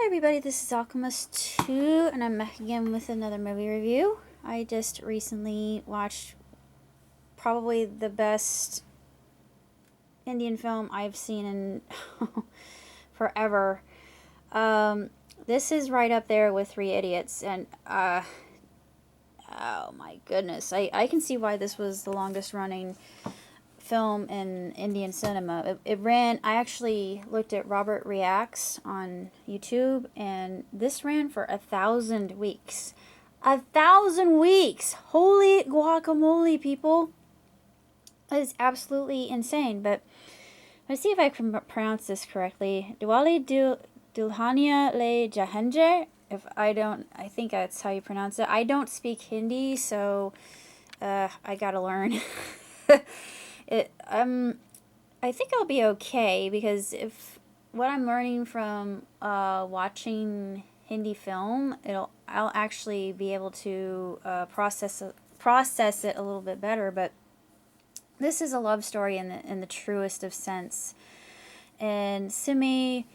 everybody, this is Alchemist 2, and I'm back again with another movie review. I just recently watched probably the best Indian film I've seen in forever. This is right up there with Three Idiots, and oh my goodness, I can see why this was the longest running film in Indian cinema. It ran, I actually looked at Robert Reacts on YouTube, and this ran for 1,000 weeks. 1,000 weeks! Holy guacamole, people! That is absolutely insane, but let's see if I can pronounce this correctly. Diwale Dulhania Lejahenje. If I don't, I think that's how you pronounce it. I don't speak Hindi, so I gotta learn. I think I'll be okay, because if what I'm learning from watching Hindi film, I'll actually be able to process it a little bit better. But this is a love story in the truest of sense. And Simi,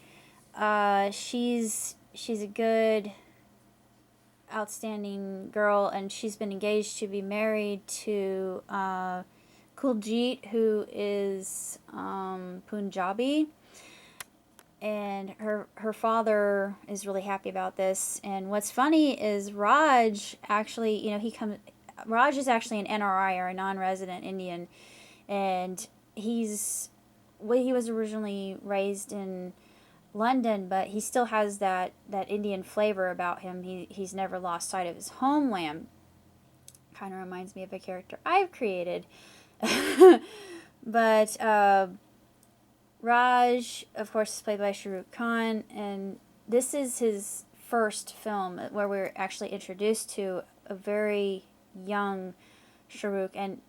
she's a good, outstanding girl, and she's been engaged to be married to Kuljit, who is Punjabi, and her father is really happy about this. And what's funny is Raj actually, Raj is actually an NRI, or a non-resident Indian, and he was originally raised in London, but he still has that Indian flavor about him. He's never lost sight of his homeland. Kind of reminds me of a character I've created. But Raj, of course, is played by Shah Rukh Khan, and this is his first film where we're actually introduced to a very young Shah Rukh, and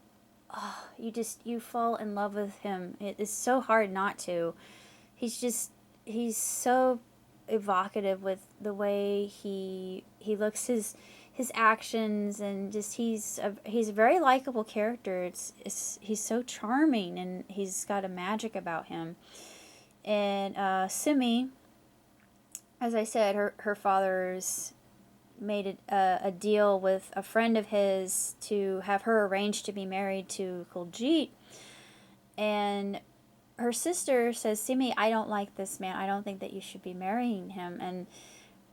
you fall in love with him. It is so hard not to. He's so evocative with the way he looks, his actions, and just he's a very likable character. He's so charming, and he's got a magic about him. And Simi, as I said, her father's made a deal with a friend of his to have her arranged to be married to Kuljit, and her sister says, Simi, I don't like this man. I don't think that you should be marrying him. And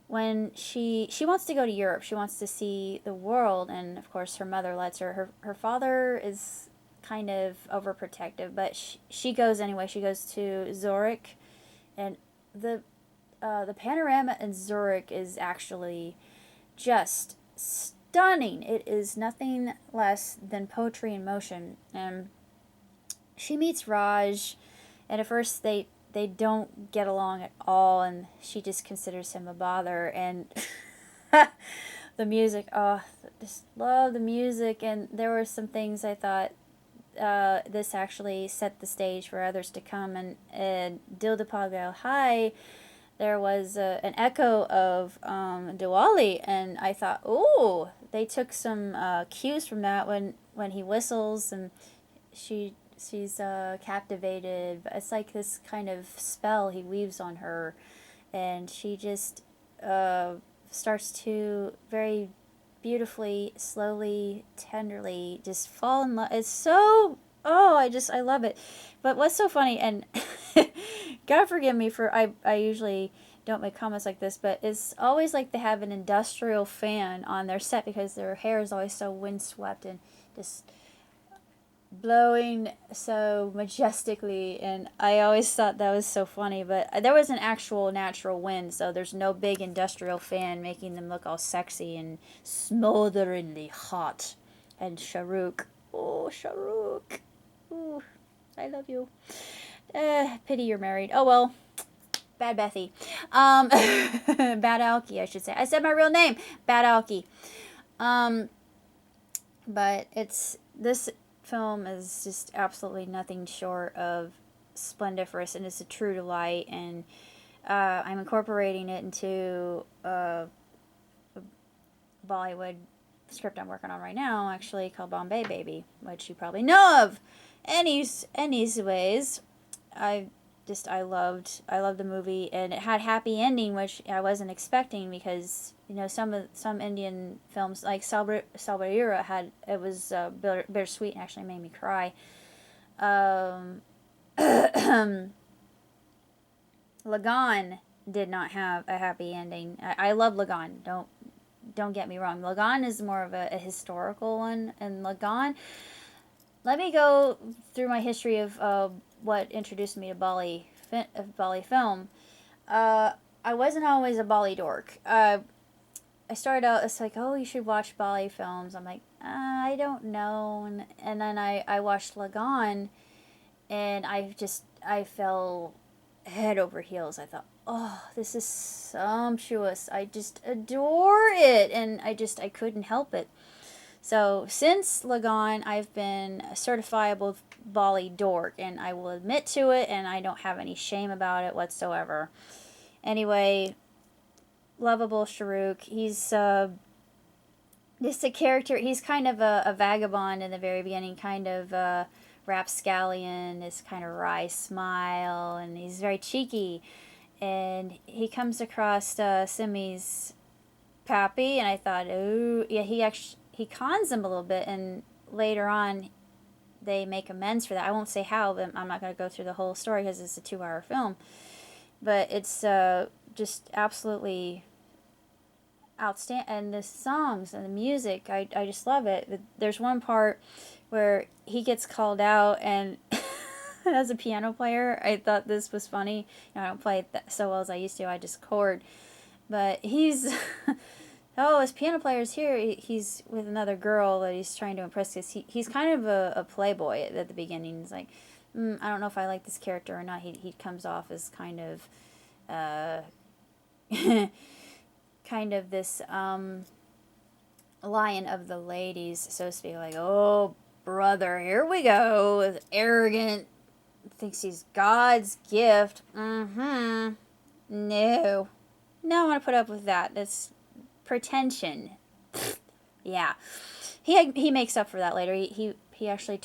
when she wants to go to Europe, she wants to see the world, and of course her mother lets her. Her father is kind of overprotective, but she goes anyway. She goes to Zurich, and the panorama in Zurich is actually just stunning. It is nothing less than poetry in motion. And she meets Raj, and at first they don't get along at all, and she just considers him a bother. And the music, just love the music. And there were some things I thought this actually set the stage for others to come. And Dil de Pagal High, there was an echo of Diwale, and I thought, oh, they took some cues from that when he whistles, and she's captivated. It's like this kind of spell he weaves on her, and she just starts to very beautifully, slowly, tenderly just fall in love. It's so, I love it. But what's so funny, and God forgive me for, I usually don't make comments like this, but it's always like they have an industrial fan on their set, because their hair is always so windswept and just blowing so majestically, and I always thought that was so funny. But there was an actual natural wind, so there's no big industrial fan making them look all sexy and smolderingly hot. And Shah Rukh, oh, Shah Rukh, ooh, I love you. Pity you're married. Oh well, bad Bethy. Bad Alki, I should say. I said my real name, Bad Alki. But this film is just absolutely nothing short of splendiferous, and it's a true delight. And I'm incorporating it into a Bollywood script I'm working on right now, actually, called Bombay Baby, which you probably know of. Anyways, just I loved the movie, and it had happy ending, which I wasn't expecting, because some Indian films like Salbarira had, it was bittersweet, and actually made me cry. Um, Lagan did not have a happy ending. I love Lagan. Don't get me wrong. Lagan is more of a historical one, and Lagan. Let me go through my history of what introduced me to Bali film. Uh, I wasn't always a Bali dork. I started out, it's like, oh, you should watch Bali films. I'm like, I don't know. And then I watched Lagan, and I fell head over heels. I thought, oh, this is sumptuous. I just adore it. And I couldn't help it. So since Lagan, I've been a certifiable Bali dork, and I will admit to it, and I don't have any shame about it whatsoever. Anyway, lovable Sharuk. He's just a character. He's kind of a vagabond in the very beginning, kind of a rapscallion, this kind of wry smile, and he's very cheeky. And he comes across Simi's pappy, and I thought, oh, yeah, he cons him a little bit, and later on they make amends for that. I won't say how, but I'm not going to go through the whole story because it's a 2-hour film. But it's just absolutely outstanding, and the songs and the music, I just love it. There's one part where he gets called out, and as a piano player, I thought this was funny. I don't play it so well as I used to. I just chord, but he's oh, his piano player's here. He's with another girl that he's trying to impress, because he's kind of a playboy at the beginning. He's like, I don't know if I like this character or not. He comes off as kind of kind of this lion of the ladies, so to speak. Like, oh, brother, here we go. Arrogant, thinks he's God's gift. No. No, I want to put up with that. That's pretension. Yeah. He makes up for that later. He actually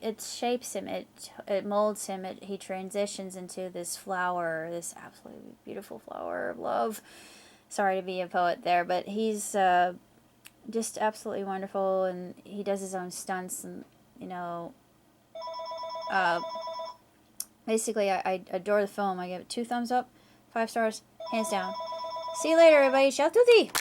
it shapes him. It molds him. He transitions into this flower, this absolutely beautiful flower of love. Sorry to be a poet there, but he's just absolutely wonderful, and he does his own stunts, and uh, basically I adore the film. I give it 2 thumbs up, 5 stars, hands down. See you later, everybody. Ciao tutti!